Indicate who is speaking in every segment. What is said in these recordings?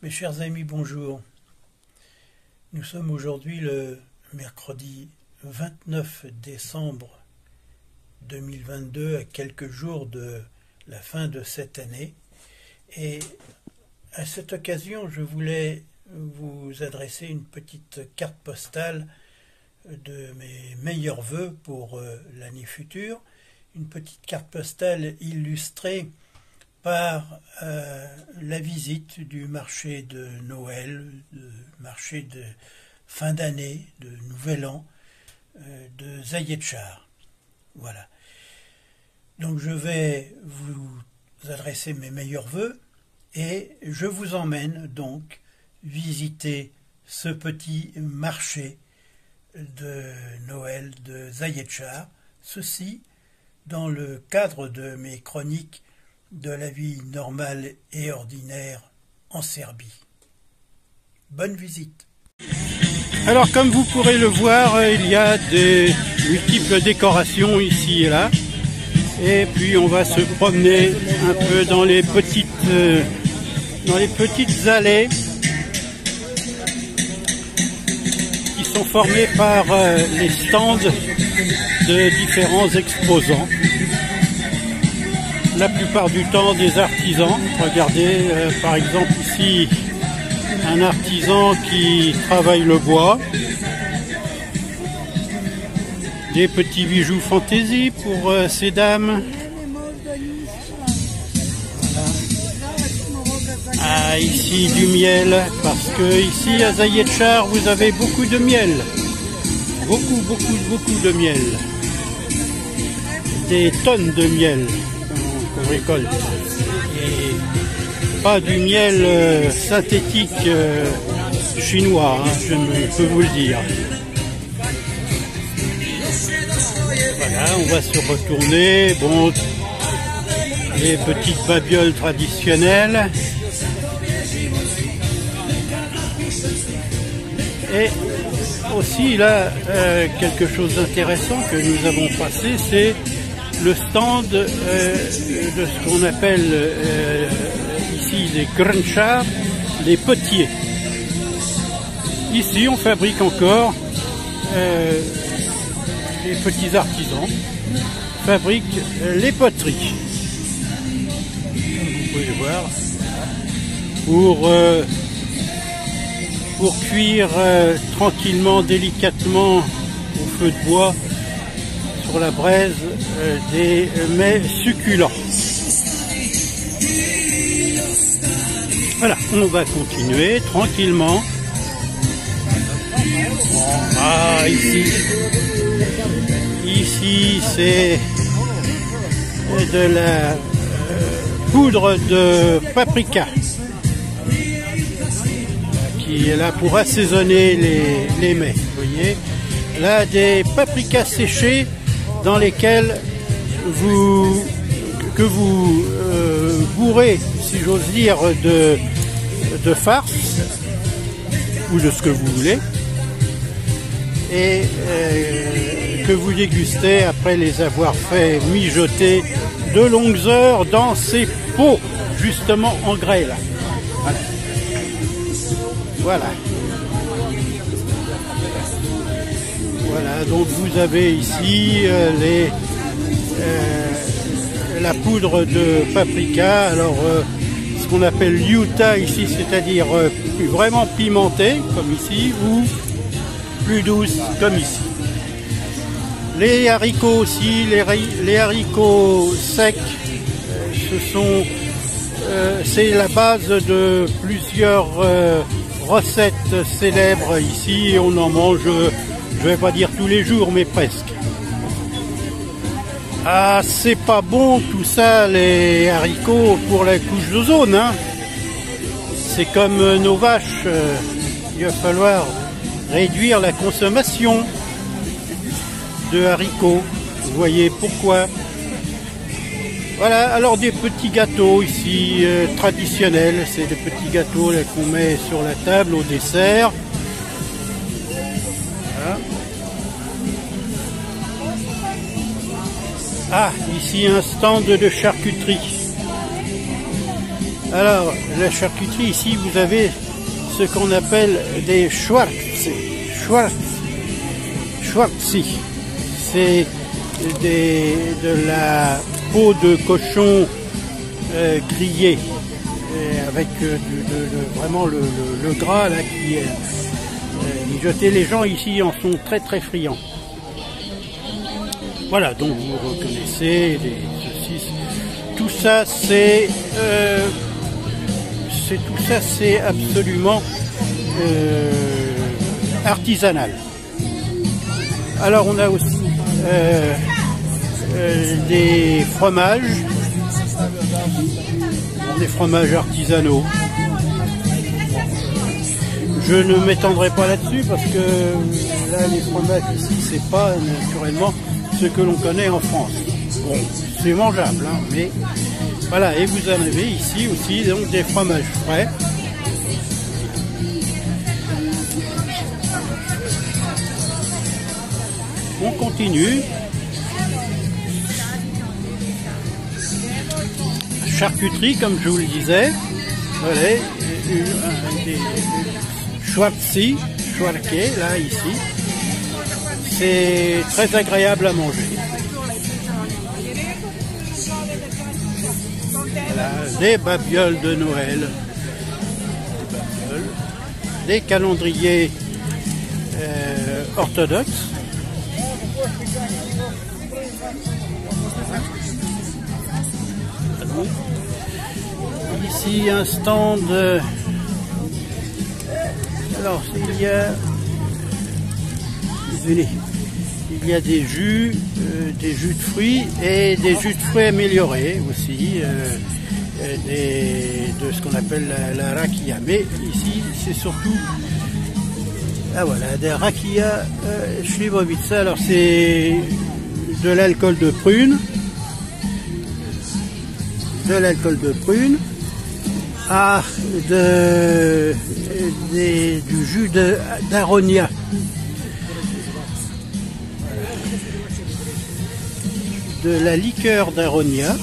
Speaker 1: Mes chers amis, bonjour. Nous sommes aujourd'hui le mercredi 29 décembre 2022, à quelques jours de la fin de cette année. Et à cette occasion, je voulais vous adresser une petite carte postale de mes meilleurs vœux pour l'année future. Une petite carte postale illustrée par la visite du marché de Noël, du marché de fin d'année, de Nouvel An, de Zayetchar. Voilà. Donc je vais vous adresser mes meilleurs vœux et je vous emmène donc visiter ce petit marché de Noël de Zayetchar. Ceci dans le cadre de mes chroniques de la vie normale et ordinaire en Serbie. Bonne visite. Alors comme vous pourrez le voir, il y a des multiples décorations ici et là. Et puis on va se promener un peu dans les petites allées qui sont formées par les stands de différents exposants. La plupart du temps des artisans. Regardez par exemple ici un artisan qui travaille le bois. Des petits bijoux fantaisie pour ces dames. Ah, ici du miel, parce que ici à Zayetchar vous avez beaucoup de miel. Beaucoup de miel. Des tonnes de miel qu'on récolte. Et pas du miel synthétique chinois, hein, je peux vous le dire. Voilà, on va se retourner. Bon, les petites babioles traditionnelles. Et aussi là, quelque chose d'intéressant que nous avons passé, c'est le stand de ce qu'on appelle ici les grunchars, les potiers. Ici on fabrique encore, les petits artisans fabriquent les poteries. Comme vous pouvez le voir, pour cuire tranquillement, délicatement au feu de bois sur la braise des mets succulents. Voilà, on va continuer tranquillement. Ah, ici c'est de la poudre de paprika qui est là pour assaisonner les mets. Vous voyez, là des paprikas séchés dans lesquels vous bourrez, si j'ose dire, de farce ou de ce que vous voulez, et que vous dégustez après les avoir fait mijoter de longues heures dans ces pots justement en grêle. Voilà. Voilà, donc vous avez ici la poudre de paprika, alors ce qu'on appelle liuta ici, c'est-à-dire vraiment pimentée comme ici, ou plus douce comme ici. Les haricots aussi, les haricots secs, c'est la base de plusieurs recettes célèbres ici. On en mange, je vais pas dire tous les jours, mais presque. Ah, c'est pas bon tout ça, les haricots pour la couche d'ozone, hein. C'est comme nos vaches, il va falloir réduire la consommation de haricots. Vous voyez pourquoi. Voilà, alors des petits gâteaux ici traditionnels, c'est des petits gâteaux qu'on met sur la table au dessert. Voilà. Ah, ici un stand de charcuterie. Alors, la charcuterie, ici, vous avez ce qu'on appelle des Schwarzi. C'est de la peau de cochon grillée, avec vraiment le gras là qui est mijoté. Les gens ici en sont très très friands. Voilà, donc vous reconnaissez les saucisses. Tout ça c'est absolument artisanal. Alors on a aussi des fromages artisanaux. Je ne m'étendrai pas là-dessus parce que là les fromages ici c'est pas naturellement ce que l'on connaît en France. Bon, c'est mangeable, hein, mais voilà. Et vous en avez ici aussi donc des fromages frais. On continue. Charcuterie, comme je vous le disais. Voilà, des Schwarzi, là, ici. C'est très agréable à manger. Voilà, des babioles de Noël. Des calendriers orthodoxes. Ici un stand. Alors il y a des jus de fruits et des jus de fruits améliorés aussi, de ce qu'on appelle la rakia. Mais ici c'est surtout des rakia shlivovica. Alors c'est de l'alcool de prune. Du jus d'aronia. De la liqueur d'aronia.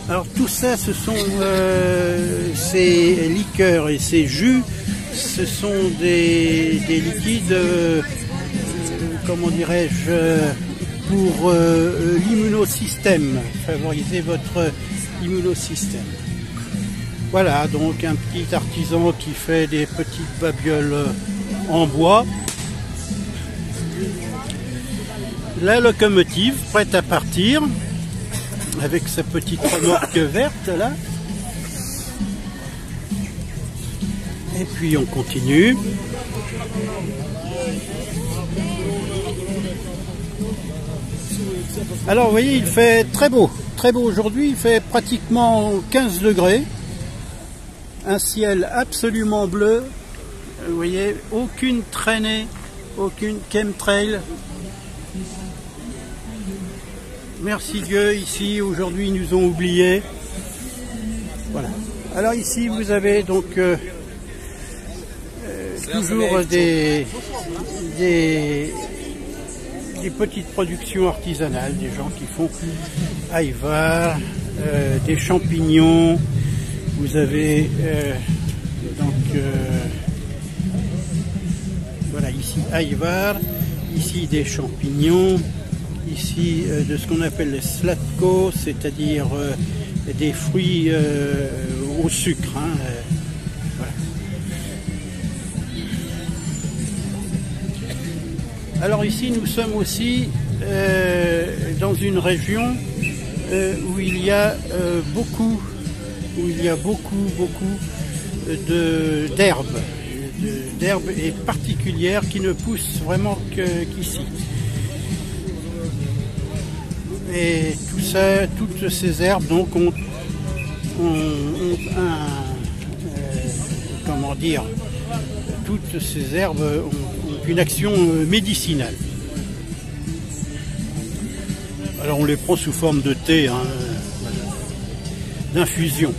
Speaker 1: Alors tout ça, ce sont ces liqueurs et ces jus, ce sont des liquides, comment dirais-je, pour l'immunosystème, favoriser votre immunosystème. Voilà, donc un petit artisan qui fait des petites babioles en bois. La locomotive prête à partir, avec sa petite remorque verte là. Et puis on continue. Alors vous voyez, il fait très beau aujourd'hui, il fait pratiquement 15 degrés, un ciel absolument bleu, vous voyez, aucune traînée, aucune chemtrail. Merci Dieu, ici aujourd'hui ils nous ont oubliés. Voilà. Alors ici vous avez donc toujours des petites productions artisanales, des gens qui font ayvar, des champignons. Vous avez voilà, ici ayvar, ici des champignons, ici de ce qu'on appelle les slatko, c'est-à-dire des fruits au sucre. Hein, voilà. Alors ici nous sommes aussi dans une région où il y a beaucoup d'herbes et particulières qui ne poussent vraiment qu'ici. Et tout ça, toutes ces herbes donc ont comment dire, toutes ces herbes ont une action médicinale. Alors on les prend sous forme de thé, hein, d'infusion.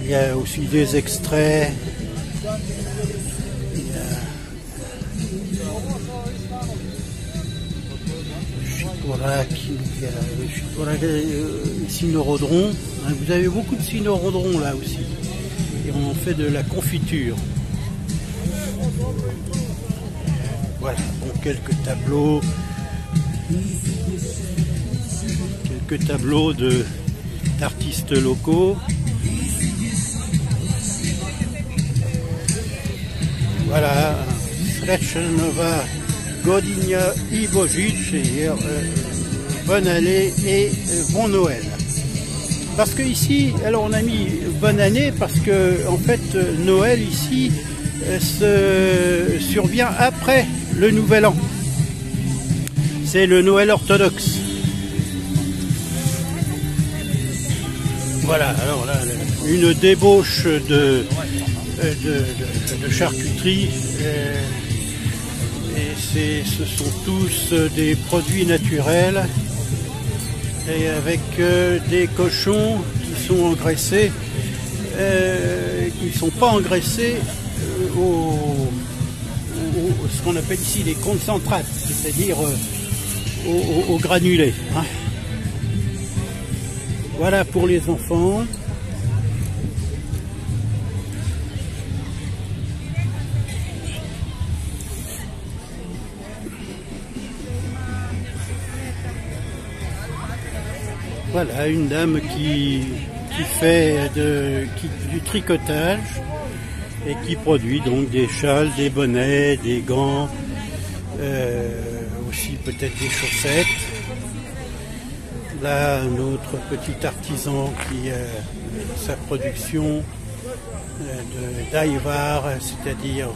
Speaker 1: Il y a aussi des extraits. Voilà, cynorhodron. Vous avez beaucoup de cynorhodron là aussi. Et on fait de la confiture. Voilà, bon, quelques tableaux d'artistes locaux. Voilà, Srećnova godina I Božić, c'est-à-dire bonne année et bon Noël. Parce que ici, alors on a mis bonne année parce que en fait Noël ici survient après le Nouvel An. C'est le Noël orthodoxe. Voilà, alors là, une débauche de charcuterie. Et ce sont tous des produits naturels et avec des cochons qui sont engraissés, qui ne sont pas engraissés ce qu'on appelle ici les concentrates, c'est-à-dire au granulé. Hein. Voilà pour les enfants. Voilà une dame qui fait du tricotage et qui produit donc des châles, des bonnets, des gants, aussi peut-être des chaussettes. Là, un autre petit artisan qui a sa production d'ayvar, c'est-à-dire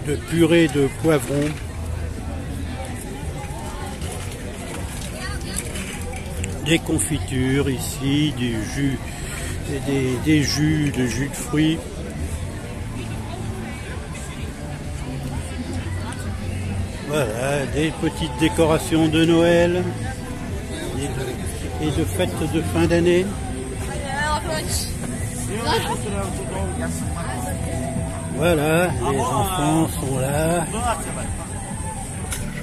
Speaker 1: de purée de poivron. Des confitures ici, du jus, des jus de fruits. Voilà, des petites décorations de Noël et de fêtes de fin d'année. Voilà, les enfants sont là.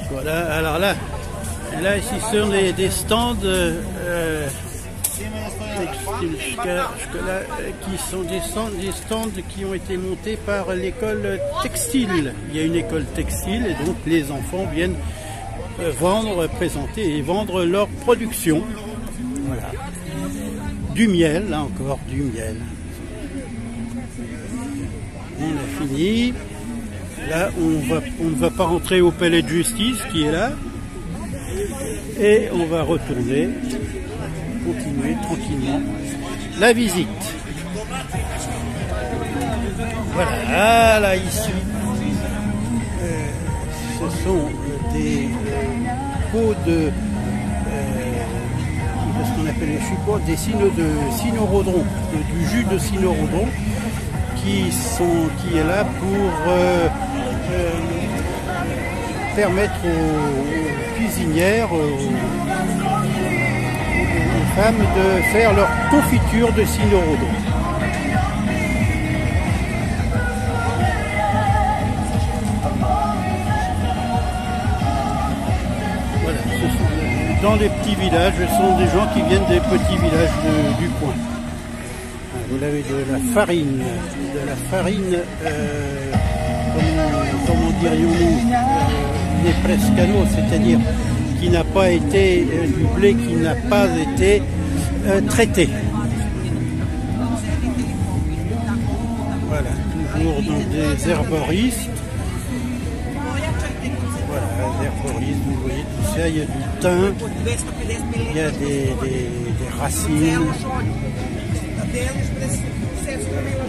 Speaker 1: Voilà, alors là, ici ce sont des stands qui sont des stands qui ont été montés par l'école textile. Il y a une école textile et donc les enfants viennent vendre, présenter et vendre leur production. Voilà. Du miel, là encore, du miel. On a fini. Là, on ne va pas rentrer au palais de justice qui est là. Et on va retourner, continuer tranquillement la visite. Voilà, là ici, ce sont des pots de ce qu'on appelle, je suppose, des cynorhodron, du jus de cynorhodron qui est là pour permettre aux cuisinières, aux femmes de faire leur confiture de cynorhodron. Voilà, dans les petits villages, ce sont des gens qui viennent des petits villages du coin. Vous avez de la farine, comment dirions-nous, des prescano, c'est-à-dire qui n'a pas été du blé qui n'a pas été traité. Voilà, toujours dans des herboristes. Voilà, les herboristes, vous voyez tout ça, il y a du thym, il y a des racines.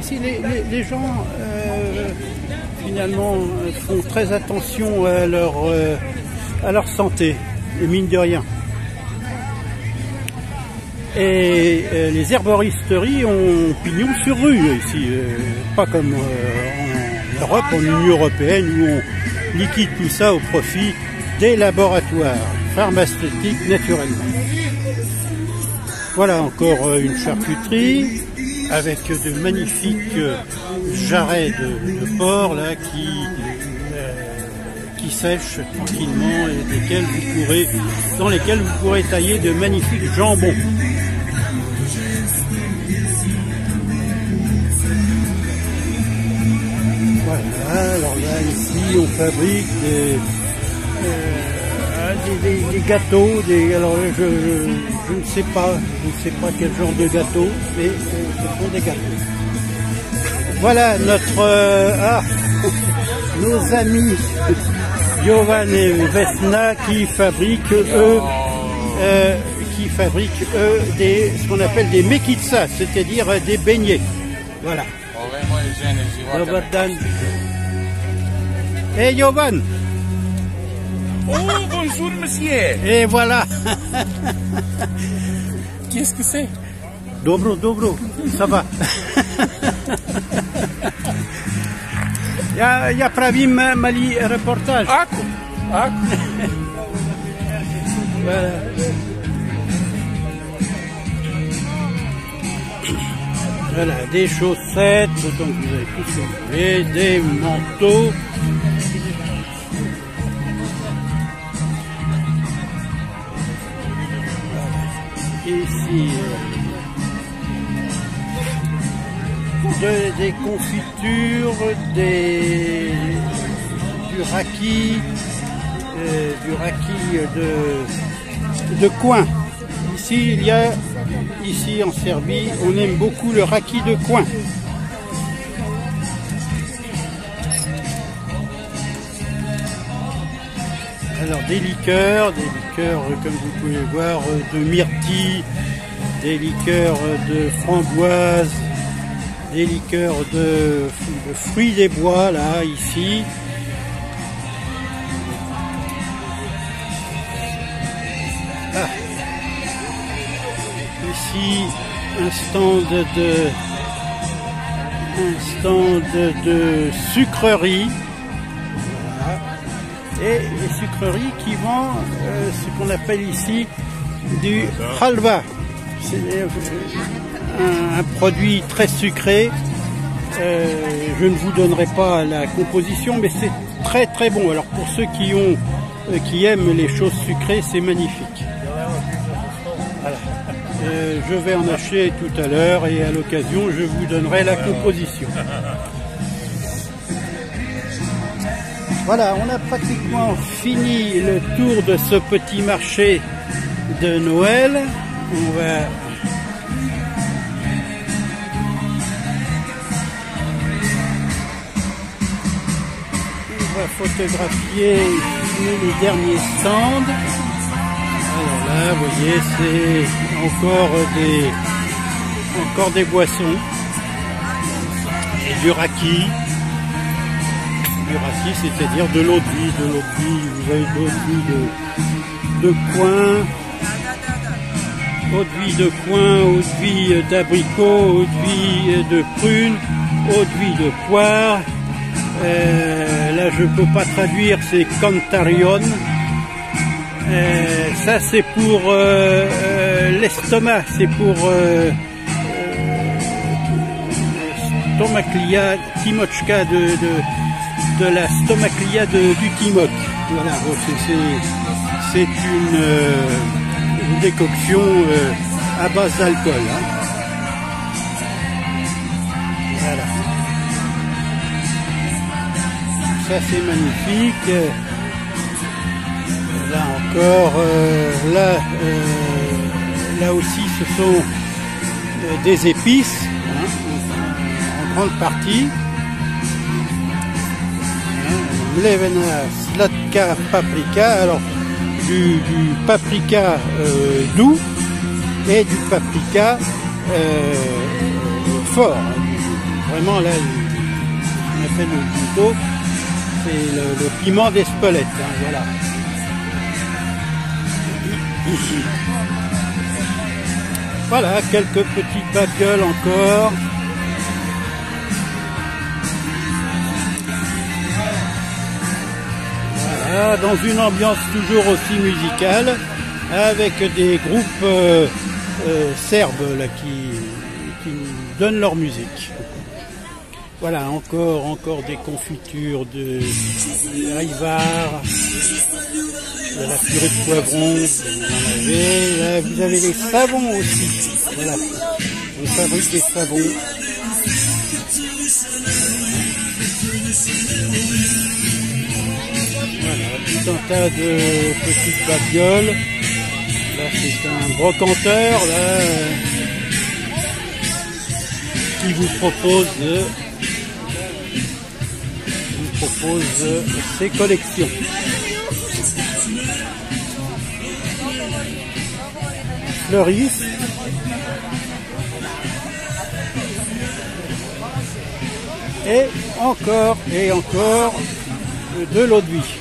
Speaker 1: Ici, les gens finalement font très attention à leur santé, et mine de rien. Et les herboristeries ont pignon sur rue ici, pas comme en Europe, en Union européenne, où on liquide tout ça au profit des laboratoires pharmaceutiques naturellement. Voilà encore une charcuterie avec de magnifiques jarrets de porc là qui qui sèchent tranquillement et dans lesquels vous pourrez tailler de magnifiques jambons. Voilà, alors là ici on fabrique des gâteaux, alors je ne sais pas quel genre de gâteau, mais ce sont des gâteaux. Voilà nos amis Jovan et Vesna qui fabriquent ce qu'on appelle des mekitsa, c'est-à-dire des beignets. Voilà. Dobar dan. Hey Jovan.
Speaker 2: Oh, bonjour monsieur.
Speaker 1: Et voilà.
Speaker 2: Qu'est-ce que c'est?
Speaker 1: Dobro, ça va. Я правим мали reportage.
Speaker 2: Ако.
Speaker 1: Voilà. Voilà, des chaussettes, donc vous avez tout ce que vous voulez, des manteaux. Ici, des confitures, du raki de coin. Ici en Serbie, on aime beaucoup le raki de coin. Alors des liqueurs comme vous pouvez voir de myrtille, des liqueurs de framboise, des liqueurs de fruits des bois là ici. Ici un stand de sucrerie. Voilà. Et les sucreries qui vendent ce qu'on appelle ici du halva. C'est un produit très sucré. Je ne vous donnerai pas la composition, mais c'est très très bon. Alors pour ceux qui aiment les choses sucrées, c'est magnifique. Voilà. Je vais en acheter tout à l'heure et à l'occasion je vous donnerai la composition. Voilà, on a pratiquement fini le tour de ce petit marché de Noël. On va photographier les derniers stands. Alors là, vous voyez, c'est encore des boissons et du raki, c'est-à-dire de l'eau de vie. Vous avez de l'eau de vie de coin, eau de vie de coin, eau de vie d'abricot, eau de vie de prune, eau de vie de poire. Là, je peux pas traduire, c'est Cantarion. Ça c'est pour l'estomac, c'est pour stomaclia timochka de la stomaclia du timoc. Voilà, donc c'est une décoction à base d'alcool. Hein. Voilà. Ça c'est magnifique. Là encore, là aussi ce sont des épices, hein, en grande partie. Mlevena slatka paprika, alors du paprika doux et du paprika fort. Vraiment là, on appelle le plutôt, c'est le piment d'Espelette, hein, voilà. Ici. Voilà, quelques petites babioles encore. Voilà, dans une ambiance toujours aussi musicale, avec des groupes serbes là, qui nous donnent leur musique. Voilà, encore des confitures de haïvar, de la purée de poivron, vous en avez. Là, vous avez les savons aussi. Voilà, on fabrique des savons. Voilà, tout un tas de petites babioles. Là, c'est un brocanteur, là, qui vous propose ses collections. Fleuriste. Et encore de l'eau de vie.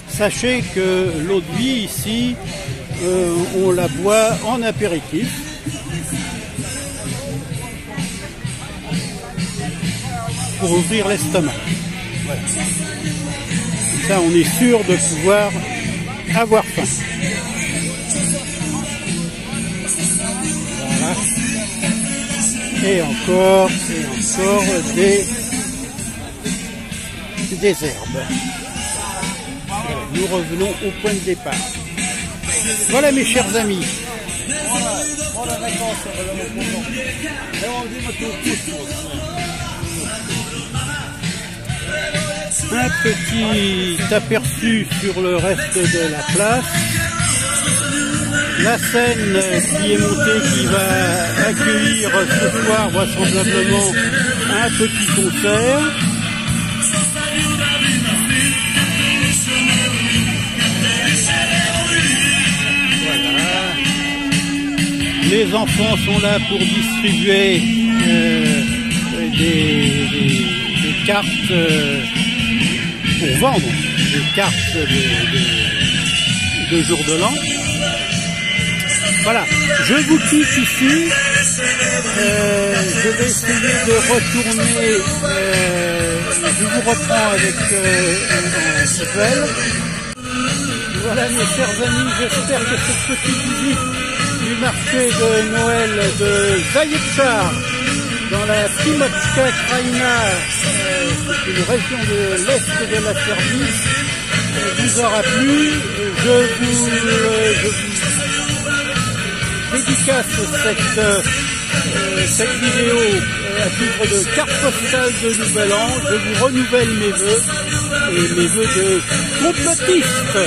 Speaker 1: Sachez que l'eau de vie ici, on la boit en apéritif. Pour ouvrir l'estomac. Voilà. Comme ça, on est sûr de pouvoir avoir faim. Voilà. Et encore des herbes. Voilà. Nous revenons au point de départ. Voilà mes chers amis. Un petit aperçu sur le reste de la place. La scène qui est montée, qui va accueillir ce soir vraisemblablement un petit concert. Voilà. Les enfants sont là pour distribuer des cartes. Pour vendre des cartes de jour de l'an. Voilà, je vous quitte ici. Je vais essayer de retourner. Je vous reprends avec un visuel. Voilà mes chers amis, j'espère que cette petite visite du marché de Noël de Zaječar dans la Primořská krajina, c'est une région de l'Est de la Serbie, vous aura plu. Je vous dédicace cette vidéo à titre de carte postale de Nouvel An. Je vous renouvelle mes vœux et mes vœux de complotiste.